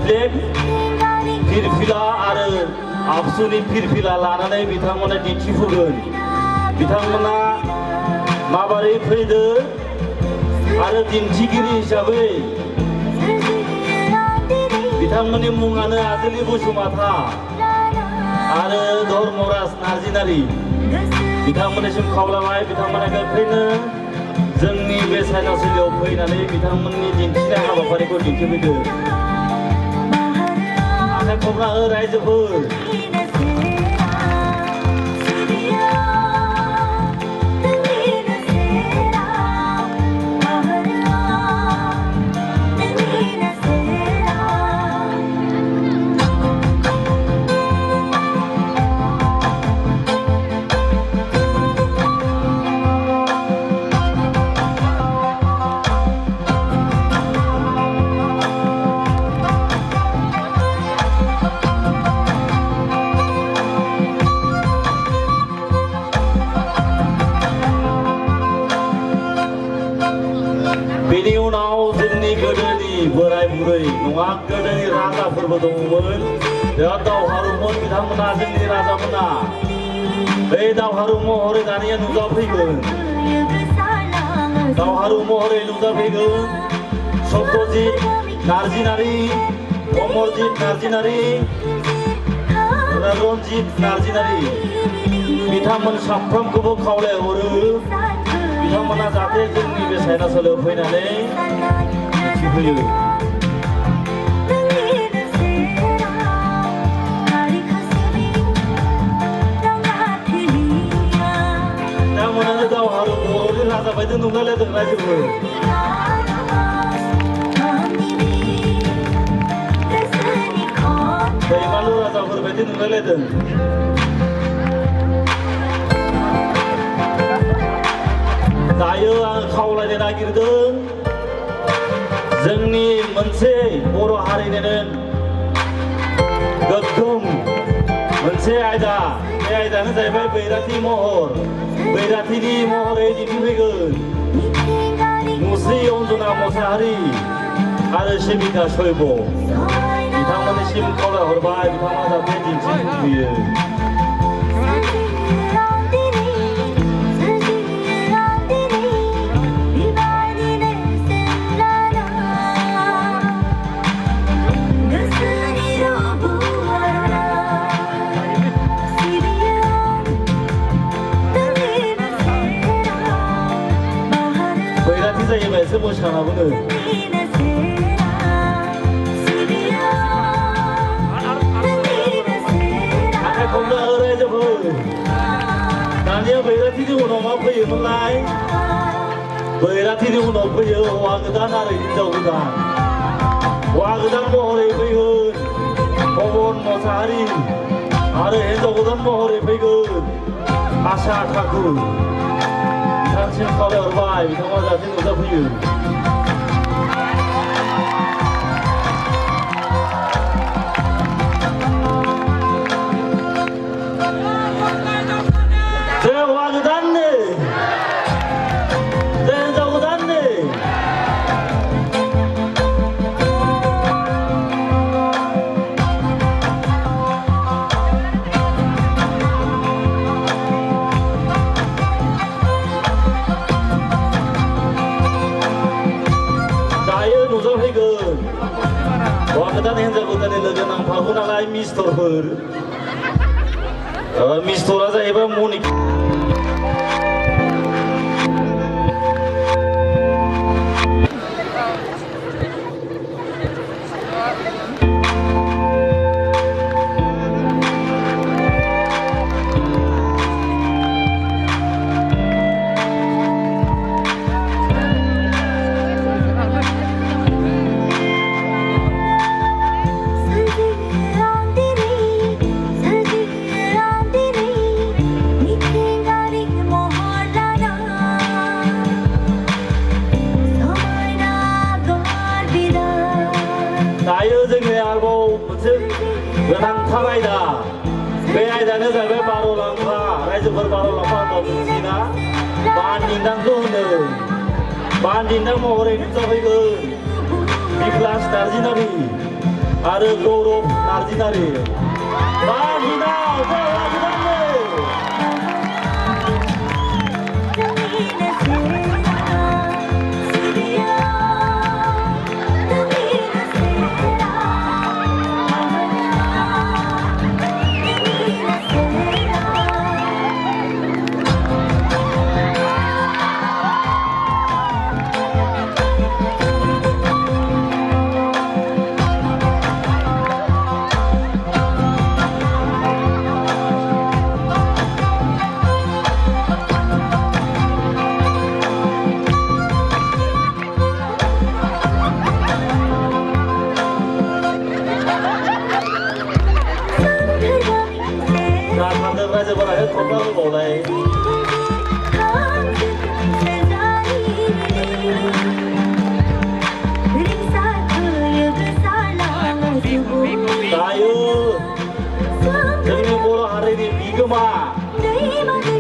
black फिरफिला आरो आबसुनि फिरफिला लानानै बिथांमोना दिन्थिफुगोन बिथांमोना माबोरै फैदो आरो दिन्थिगिरि हिसाबै बिथांमोननि मुङानो आजोलि बसुमतारी आरो धर्मराज नार्जिनारी बिथांमोननिसिम खावलायबाय बिथांमोना गोख्रैनो जोंनि बे सायनासालियाव फैनानै बिथांमोननि दिन्थिनाय हाबाफारिखौ दिन्थिफैदो आखाइ खबना हो रायजोफोर बेनि उनाव जोंनि गोदोनि बोराय बुरै नङा गोदोनि राजाफोरबो दङमोन बिराद दावहारुमोन बिथांमोना जोंनि राजामोना बे दावहारु महरै दानिया नुजाफैगोन दावहारु महरै नुजाफैगोन सत्यजित नार्जिनारी अमरजित नार्जिनारी रन्जित नार्जिनारी बिथांमोन साफ्रोमखौबो खावलायहरो बिथांमोना जाहाथे जोंनि बे सायनासालियाव फैनानै दिन्थिफैयो बिथांमोनानो दावहारु बर'नि राजा बायदि नुलायलायदों रायजोफोर दैमालु राजाफोर बायदि नुलायलायदों दायो आं खावलायनो नागिरदों जोंनि मोनसे बर' हारिनिनो गोग्गोम मोनसे आयदा बे आयदायानो जाहैबाय बैराथि महर बैराथिनि महरै दिन्थिफैगोन मुस्रि अन्जना मोसाहारि आरो सेबिका शैब बिथांमोननिसिम खावलायहरबाय बिथांमोना जाहाथे दिन्थिफुंफैयो जायोबा एसे मोसानाबोनो आखाइ खबना हो रायजोफोर दानिया बैराथिनि उनाव मा फैयोमोनलाय बैराथिनि उनाव फैयो हौवा गोदान आरो हिनजाव गोदान हौवा गोदान महरै फैगोन पवन मोसाहारि आरो हिनजाव गोदान महरै फैगोन आशा ठाकुर बिथांसिम खावलायहरबाय बिथाङा जाहाथे नुजाफैयो जे हौवा गोदाननि जे हिनजाव गोदाननि नुजाफैगोन हौवा गोदान हिनजाव गोदाननि लोगो नांफागौ नालाय मिस्थरफोर मिस्थरा जाहैबाय मनिक दायो जोंनि आरोबाव मोनसे गोनांथार आयदा बे आयदायानो जाहैबाय बार'लाम्फा रायजोफोर बार'लाम्फा होनना मिथियोना बानदिन्दांखौ होनो बानदिन्दां महरै नुजाफैगोन बिप्लास नार्जिनारी आरो गौरब नार्जिनारि बाजिना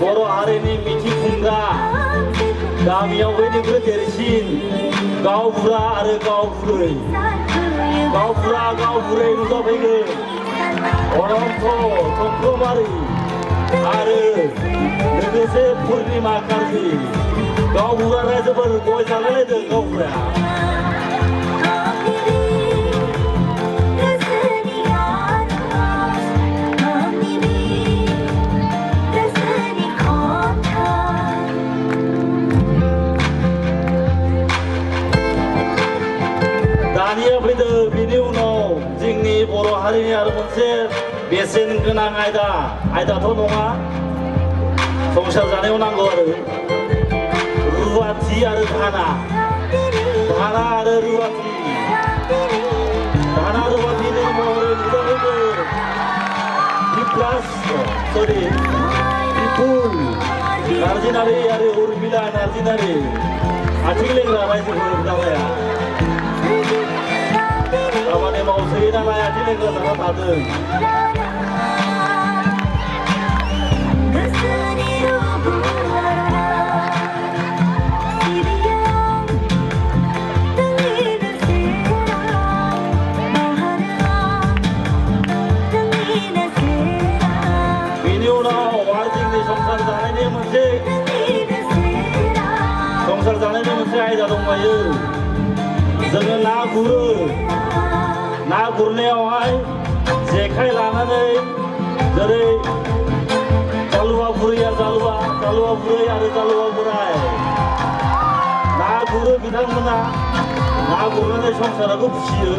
बर' हारिनि मिथिफुंग्रा गामियाव बयनिख्रुइ देरसिन गावबुरा आरो गावबुरै नुजाफैगोन अनन्त चक्रबारि आरो लोगोसे पुर्निमा कार्जि गावबुरा रायजोफोर गय जालायलायदों गावबुराया दानिया फैदों बिनि उनाव जोंनि बर' हारिनि आरो मोनसे बेसेन गोनां आयदाथ' नङा संसार जानायाव नांगौ आरो रुवाथि आरो धाना आरो रुवाथि महरै नुजाफैदों बिपुल नार्जिनारि आरो उर्मिला नार्जिनारि आथिं लेंग्रा रायजोफोर जाबाया खामानि मावसोयो नालाय आथिं लेंग्रा जाना थादों बिनि उनाव जोंनि संसार जानायनि मोनसे आयदा दंबायो जोङो ना गुरनायावहाय जेखाइ लानानै जेरै जालुवा बुरैया जालुवा बुरै आरो जालुवा बोराय ना गुरो बिथांमोना ना गुरनानै संसारखौ फिसियो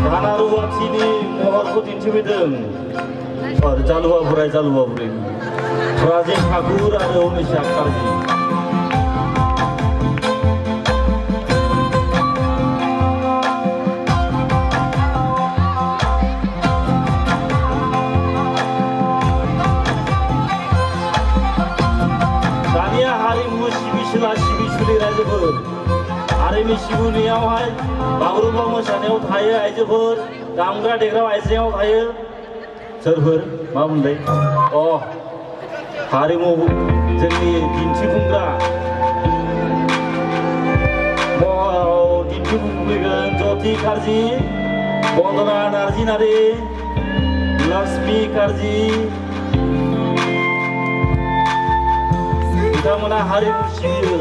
दाना रुवाथिनि महरखौ दिन्थिफैदों जालुवा बुराय जालुवा बुरै राजेश ठाकुर आरो उमेश कार्जि दानिया हारिमु सिबिसुलि रायजोफोर हारिमु सिबिनायावहाय बागुरुम्बा मोसानायाव थायो आइजोफोर दामग्रा देग्रा आइजेंआव थायो सोरफोर मा मोनलाय हारिमु जोंनि दिन्थिफुंग्रा महराव दिन्थिफुंफैगोन ज्योति कार्जि बन्दना नार्जिनारि लक्ष्मी कार्जि बिथांमोना हारिमु सिबियो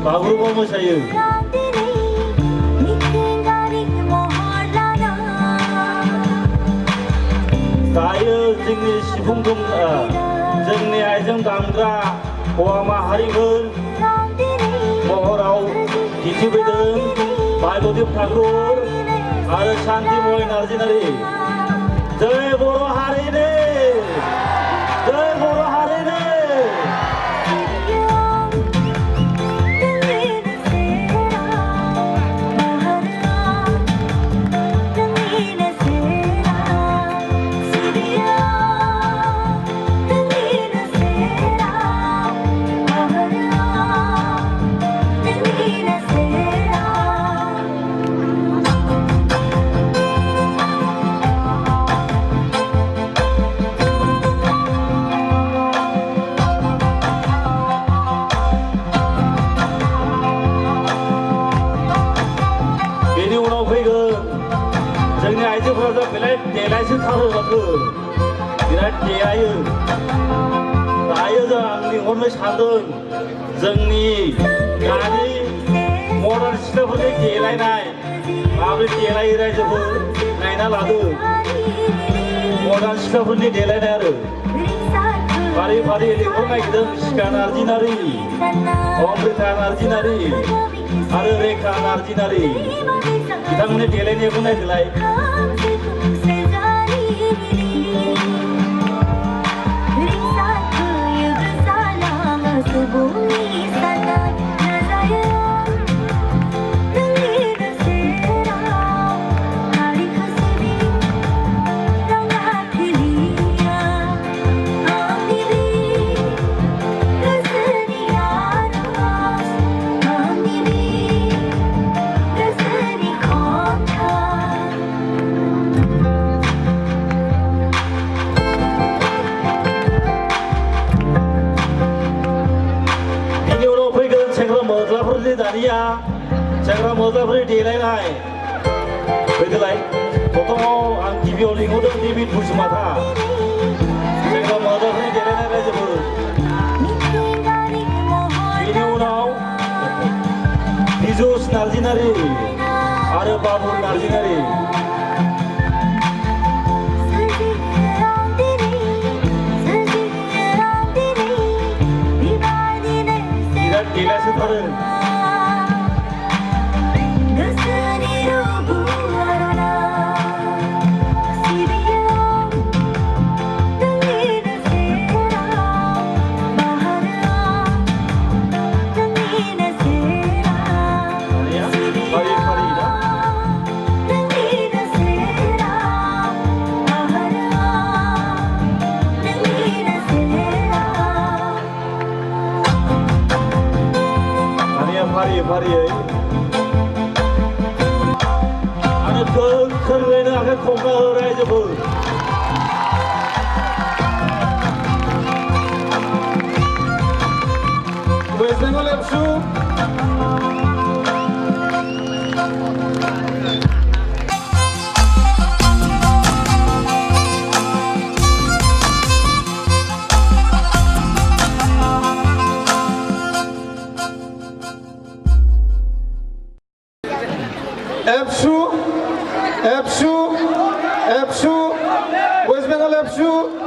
बागुरुम्बा मोसायो दायो जोंनि सिफुं जोंनि आइजें दामग्रा हौवा माहारिफोर महराव दिन्थिफैदों बायदेव ठाकुर आरो शान्तिमय नार्जिनारि जय बर' हारिनि जय बर' हारिनि इयुनाव फैगोन जोंनि आइजोफोरा दा देलायसो थारो माथो बिराद देलायो दायो जों आं लिंहरनो सानदों जोंनि दानि मडार्न सिख्लाफोरनि देलायनाय माबोरै देलायो रायजोफोर नायना लादो मडार्न सिख्लाफोरनि देलायनाय आरो फारि फारि लिंहरनो नागिरदों सिखा नार्जिनारि अमृता नार्जिनारि आरो रेखा नार्जिनारि बिथांमोननि देलायनायखौ नायदोलाय दानिया सेंग्रा मोजांफोरनि देलायनाय फैदोलाय प्रथमाव आं गिबियाव लिंहरदों देबिद बसुमतारी सेंग्रा मोजांफोरनि देलायनाय रायजोफोर बेनि उनाव बिजुस नार्जिनारि आरो बाबुल नार्जिनारि बिराद देलायसो थारो फारियै आरो गोख्रोङैनो आखाइ खबना हो रायजोफोर वेस्ट बेंगल एबसु West Bengal Epsu